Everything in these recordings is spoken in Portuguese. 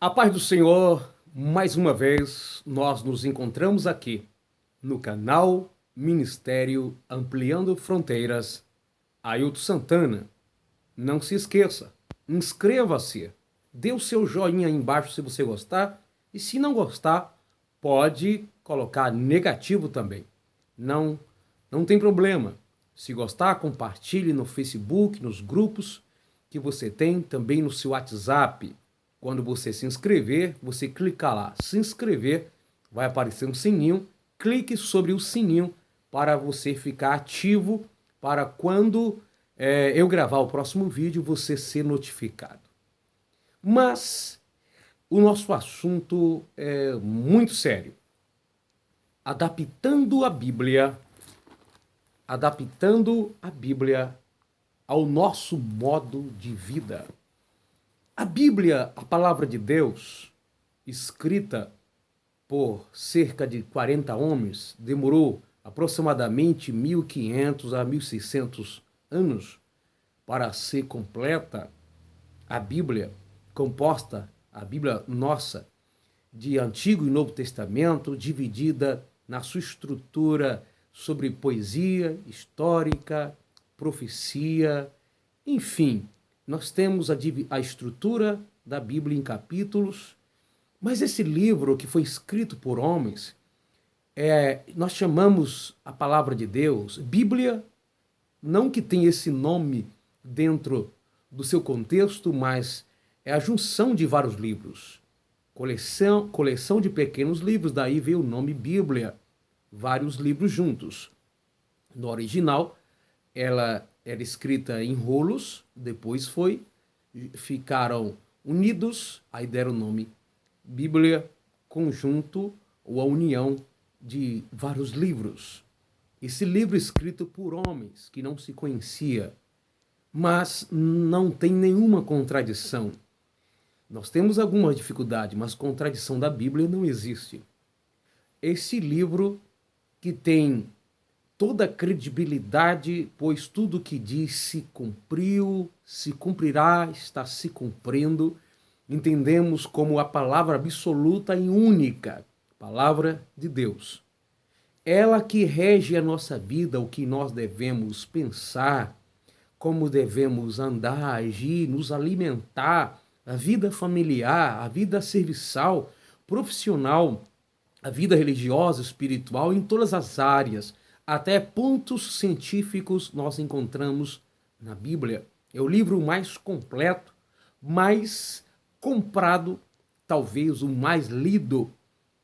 A paz do Senhor, mais uma vez nós nos encontramos aqui no canal Ministério Ampliando Fronteiras, Ailton Santana. Não se esqueça, inscreva-se, dê o seu joinha aí embaixo se você gostar e se não gostar, pode colocar negativo também. Não, não tem problema. Se gostar, compartilhe no Facebook, nos grupos que você tem, também no seu WhatsApp. Quando você se inscrever, você clica lá, se inscrever, vai aparecer um sininho, clique sobre o sininho para você ficar ativo para quando eu gravar o próximo vídeo, você ser notificado. Mas o nosso assunto é muito sério. Adaptando a Bíblia ao nosso modo de vida. A Bíblia, a palavra de Deus, escrita por cerca de 40 homens, demorou aproximadamente 1500 a 1600 anos para ser completa. A Bíblia, composta, a Bíblia nossa, de Antigo e Novo Testamento, dividida na sua estrutura sobre poesia histórica, profecia, enfim. Nós temos a estrutura da Bíblia em capítulos, mas esse livro que foi escrito por homens, nós chamamos a palavra de Deus, Bíblia, não que tem esse nome dentro do seu contexto, mas é a junção de vários livros. Coleção de pequenos livros, daí veio o nome Bíblia, vários livros juntos. No original, ela era escrita em rolos, depois ficaram unidos, aí deram o nome Bíblia, conjunto ou a união de vários livros. Esse livro escrito por homens que não se conhecia, mas não tem nenhuma contradição. Nós temos alguma dificuldade, mas contradição da Bíblia não existe. Esse livro que tem toda a credibilidade, pois tudo que diz se cumpriu, se cumprirá, está se cumprindo. Entendemos como a palavra absoluta e única, palavra de Deus. Ela que rege a nossa vida, o que nós devemos pensar, como devemos andar, agir, nos alimentar, a vida familiar, a vida serviçal, profissional, a vida religiosa, espiritual, em todas as áreas. Até pontos científicos nós encontramos na Bíblia. É o livro mais completo, mais comprado, talvez o mais lido.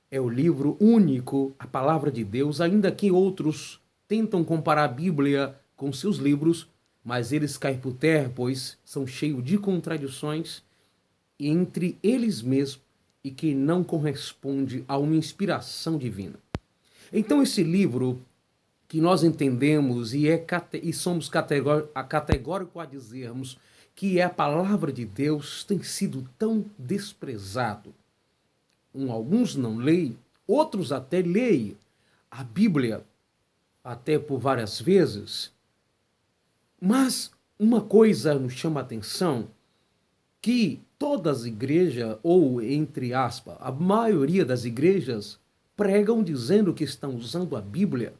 É o livro único, a palavra de Deus, ainda que outros tentam comparar a Bíblia com seus livros, mas eles caem por terra, pois são cheios de contradições entre eles mesmos e que não corresponde a uma inspiração divina. Então esse livro que nós entendemos e somos categórico a dizermos que é a palavra de Deus, tem sido tão desprezado. Alguns não leem, outros até leem a Bíblia até por várias vezes. Mas uma coisa nos chama a atenção, que todas as igrejas, ou entre aspas, a maioria das igrejas, pregam dizendo que estão usando a Bíblia.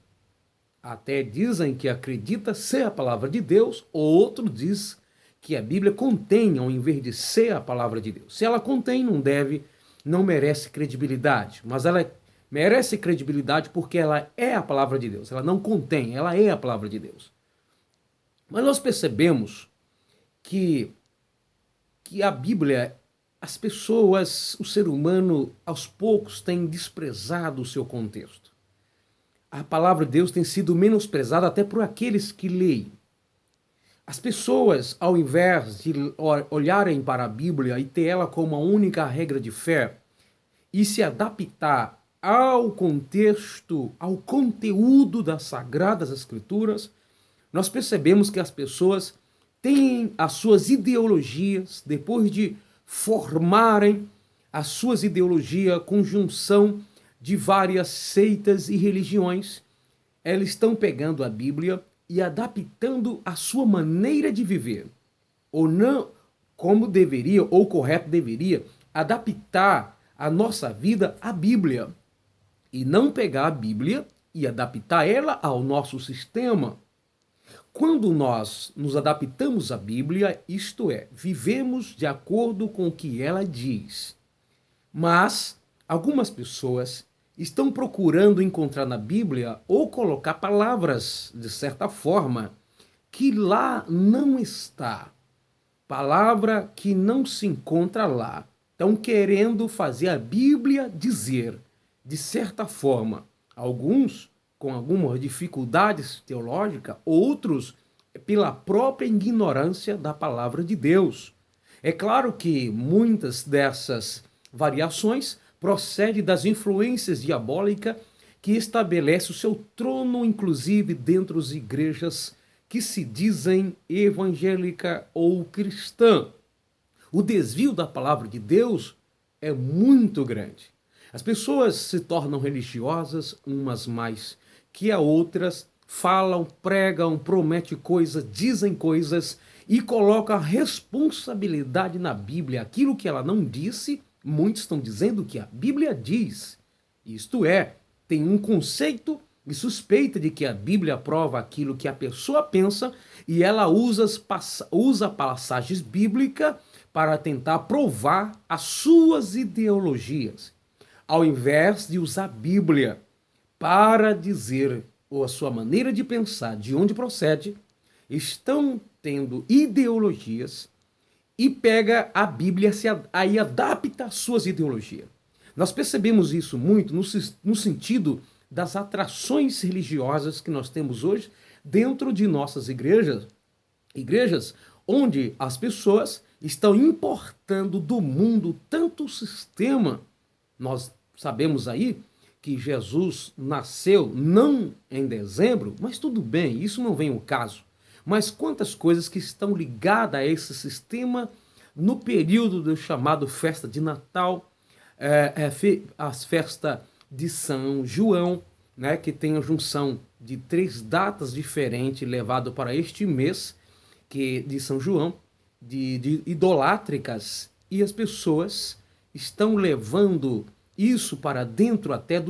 Até dizem que acredita ser a palavra de Deus, outro diz que a Bíblia contém, ao invés de ser a palavra de Deus. Se ela contém, não merece credibilidade, mas ela merece credibilidade porque ela é a palavra de Deus. Ela não contém, ela é a palavra de Deus. Mas nós percebemos que a Bíblia, as pessoas, o ser humano, aos poucos tem desprezado o seu contexto. A palavra de Deus tem sido menosprezada até por aqueles que leem. As pessoas, ao invés de olharem para a Bíblia e ter ela como a única regra de fé e se adaptar ao contexto, ao conteúdo das Sagradas Escrituras, nós percebemos que as pessoas têm as suas ideologias, depois de formarem as suas ideologias, conjunção de várias seitas e religiões, elas estão pegando a Bíblia e adaptando a sua maneira de viver, ou não, como deveria, ou correto deveria, adaptar a nossa vida à Bíblia e não pegar a Bíblia e adaptar ela ao nosso sistema. Quando nós nos adaptamos à Bíblia, isto é, vivemos de acordo com o que ela diz. Mas algumas pessoas estão procurando encontrar na Bíblia ou colocar palavras, de certa forma, que lá não está. Palavra que não se encontra lá. Estão querendo fazer a Bíblia dizer, de certa forma, alguns com algumas dificuldades teológicas, outros pela própria ignorância da palavra de Deus. É claro que muitas dessas variações procedem das influências diabólicas que estabelece o seu trono, inclusive dentro das igrejas que se dizem evangélica ou cristã. O desvio da palavra de Deus é muito grande. As pessoas se tornam religiosas, umas mais que as outras, falam, pregam, prometem coisas, dizem coisas e colocam a responsabilidade na Bíblia. Aquilo que ela não disse, muitos estão dizendo que a Bíblia diz. Isto é, tem um conceito e suspeita de que a Bíblia prova aquilo que a pessoa pensa e ela usa passagens bíblicas para tentar provar as suas ideologias, ao invés de usar a Bíblia para dizer ou a sua maneira de pensar, de onde procede, estão tendo ideologias e pega a Bíblia e adapta às suas ideologias. Nós percebemos isso muito no sentido das atrações religiosas que nós temos hoje dentro de nossas igrejas onde as pessoas estão importando do mundo tanto o sistema. Nós sabemos aí que Jesus nasceu não em dezembro, mas tudo bem, isso não vem ao caso. Mas quantas coisas que estão ligadas a esse sistema no período do chamado festa de Natal, as festas de São João, né, que tem a junção de 3 datas diferentes levado para este mês que de São João, de idolátricas, e as pessoas estão levando isso para dentro até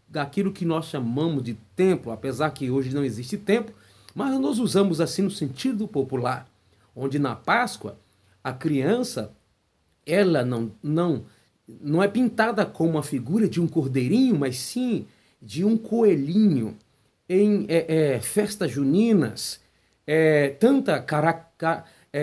daquilo que nós chamamos de templo, apesar que hoje não existe templo, mas nós usamos assim no sentido popular, onde na Páscoa a criança ela não é pintada como uma figura de um cordeirinho, mas sim de um coelhinho. Em festas juninas, tanta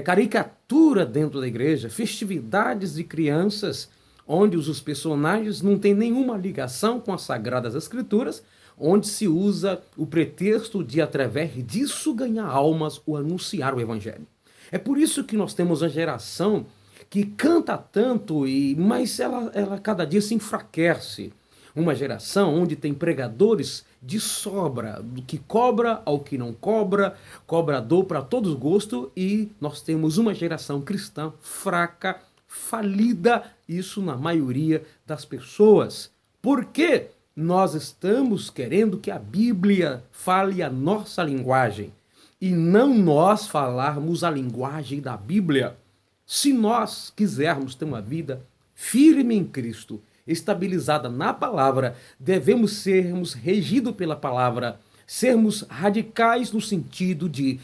caricatura dentro da igreja, festividades de crianças, onde os personagens não têm nenhuma ligação com as Sagradas Escrituras, onde se usa o pretexto de, através disso, ganhar almas ou anunciar o Evangelho. É por isso que nós temos a geração que canta tanto, mas ela cada dia se enfraquece. Uma geração onde tem pregadores de sobra, do que cobra ao que não cobra, cobrador para todos os gostos, e nós temos uma geração cristã fraca, falida, isso na maioria das pessoas. Por quê? Nós estamos querendo que a Bíblia fale a nossa linguagem e não nós falarmos a linguagem da Bíblia. Se nós quisermos ter uma vida firme em Cristo, estabilizada na palavra, devemos sermos regidos pela palavra, sermos radicais no sentido de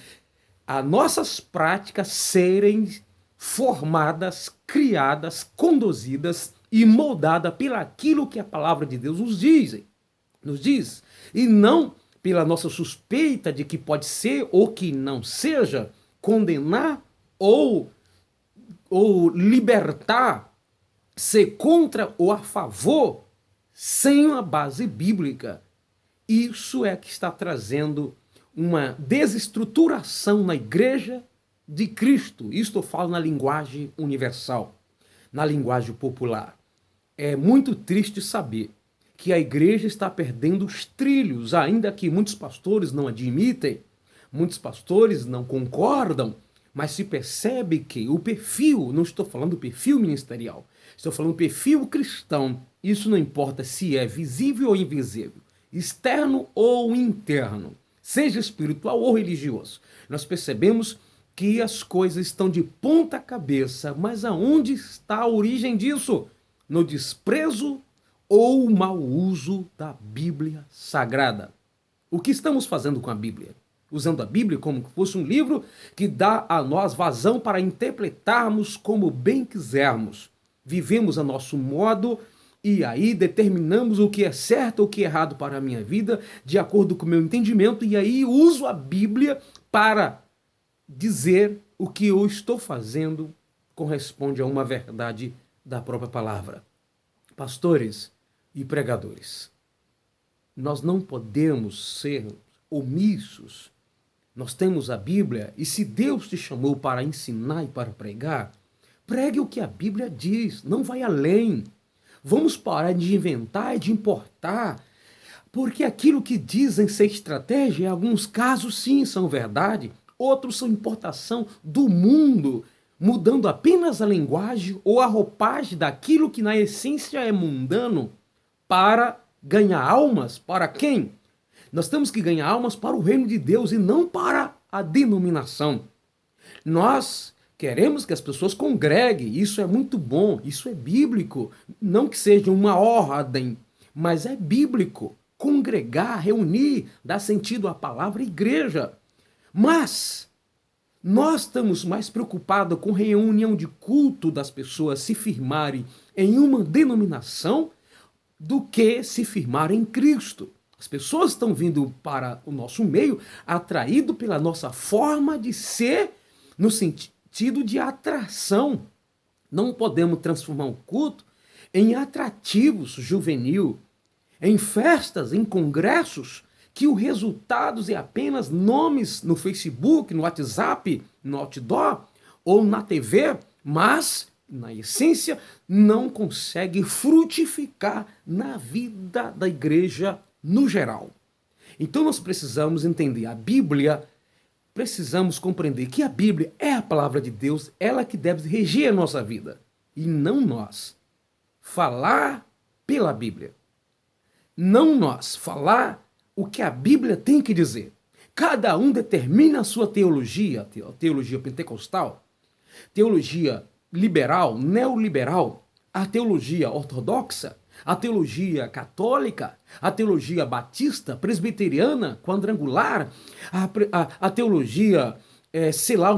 as nossas práticas serem formadas, criadas, conduzidas e moldadas pelaquilo que a palavra de Deus nos diz, e não pela nossa suspeita de que pode ser ou que não seja, condenar ou libertar, ser contra ou a favor, sem uma base bíblica. Isso é que está trazendo uma desestruturação na igreja de Cristo. Isto eu falo na linguagem universal, na linguagem popular. É muito triste saber que a igreja está perdendo os trilhos, ainda que muitos pastores não admitem, muitos pastores não concordam, mas se percebe que o perfil, não estou falando do perfil ministerial, estou falando do perfil cristão, isso não importa se é visível ou invisível, externo ou interno, seja espiritual ou religioso. Nós percebemos que as coisas estão de ponta cabeça, mas aonde está a origem disso? no desprezo ou mau uso da Bíblia Sagrada. O que estamos fazendo com a Bíblia? Usando a Bíblia como se fosse um livro que dá a nós vazão para interpretarmos como bem quisermos. Vivemos a nosso modo e aí determinamos o que é certo ou o que é errado para a minha vida, de acordo com o meu entendimento, e aí uso a Bíblia para dizer o que eu estou fazendo corresponde a uma verdade da própria palavra. Pastores e pregadores, nós não podemos ser omissos. Nós temos a Bíblia e se Deus te chamou para ensinar e para pregar, pregue o que a Bíblia diz, não vai além. Vamos parar de inventar e de importar, porque aquilo que dizem ser estratégia, em alguns casos sim são verdade, outros são importação do mundo, mudando apenas a linguagem ou a roupagem daquilo que na essência é mundano para ganhar almas. Para quem? Nós temos que ganhar almas para o reino de Deus e não para a denominação. Nós queremos que as pessoas congreguem, isso é muito bom, isso é bíblico. Não que seja uma ordem, mas é bíblico. Congregar, reunir, dá sentido à palavra igreja. Mas nós estamos mais preocupados com reunião de culto das pessoas se firmarem em uma denominação do que se firmarem em Cristo. As pessoas estão vindo para o nosso meio atraído pela nossa forma de ser, no sentido de atração. Não podemos transformar um culto em atrativos juvenil, em festas, em congressos, que o resultado é apenas nomes no Facebook, no WhatsApp, no outdoor ou na TV, mas, na essência, não consegue frutificar na vida da igreja no geral. Então nós precisamos entender a Bíblia, precisamos compreender que a Bíblia é a palavra de Deus, ela que deve reger a nossa vida, e não nós. Falar pela Bíblia. Não nós, falar o que a Bíblia tem que dizer. Cada um determina a sua teologia, a teologia pentecostal, teologia liberal, neoliberal, a teologia ortodoxa, a teologia católica, a teologia batista, presbiteriana, quadrangular, a teologia,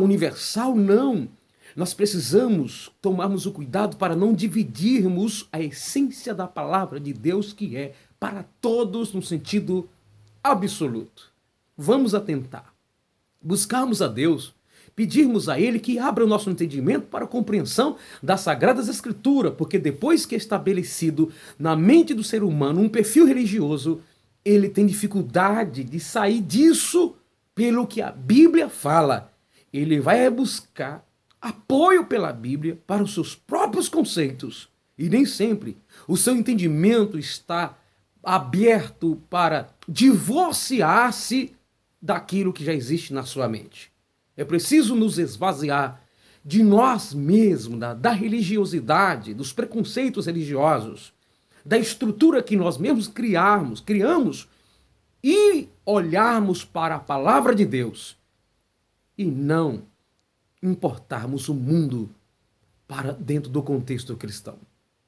universal, não. Nós precisamos tomarmos o cuidado para não dividirmos a essência da palavra de Deus, que é para todos no sentido absoluto. Vamos atentar, buscarmos a Deus, pedirmos a Ele que abra o nosso entendimento para a compreensão das Sagradas Escrituras, porque depois que é estabelecido na mente do ser humano um perfil religioso, ele tem dificuldade de sair disso pelo que a Bíblia fala. Ele vai buscar apoio pela Bíblia para os seus próprios conceitos, e nem sempre o seu entendimento está aberto para divorciar-se daquilo que já existe na sua mente. É preciso nos esvaziar de nós mesmos, da religiosidade, dos preconceitos religiosos, da estrutura que nós mesmos criamos e olharmos para a palavra de Deus e não importarmos o mundo para dentro do contexto cristão.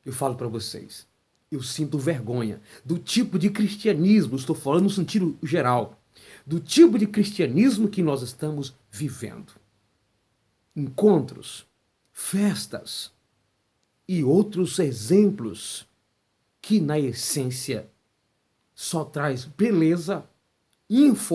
Eu falo para vocês, eu sinto vergonha do tipo de cristianismo, estou falando no sentido geral, do tipo de cristianismo que nós estamos vivendo. Encontros, festas e outros exemplos que, na essência, só traz beleza, informação